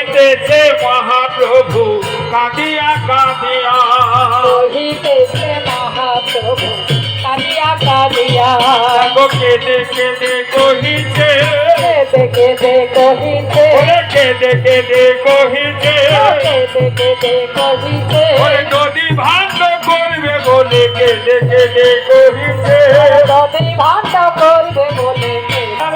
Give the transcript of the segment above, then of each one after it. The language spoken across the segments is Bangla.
কহিতেছে মহাপ্রভু কাঁদিয়া কাঁদিয়া, কহিতেছে মহাপ্রভু কাঁদিয়া কাঁদিয়া। দেখো কেঁদে কেঁদে কহিছে, কেঁদে কেঁদে কহিছে, কেঁদে কেঁদে কহিছে, কেঁদে কেঁদে কহিছে। যদি ভাণ্ড করবে বলে কেঁদে কেঁদে কহিছে, যদি ভাণ্ড করবে বলে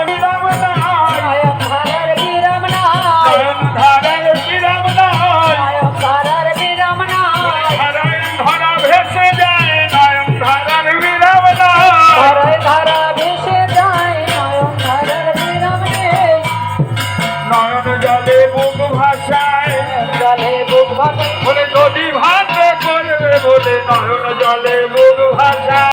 বিরাম নাই, নয়ন ধারার বিরাম নাই, ধারার বিরাম নাই, নয়ন ধারার বিরাম নাই, ধারায় ধরা ভেসে যায়, নয়ন ধারার বিরাম নাই, ধারায় ধারা ভেসে যায়, নয়ন ধারার বিরাম নেই। নয়ন জলে মুখ ভাসায়, জলে বুক ভাসে বলে যদি ভাণ্ড করবে বলে নয়ন জলে মুখ ভাসায়।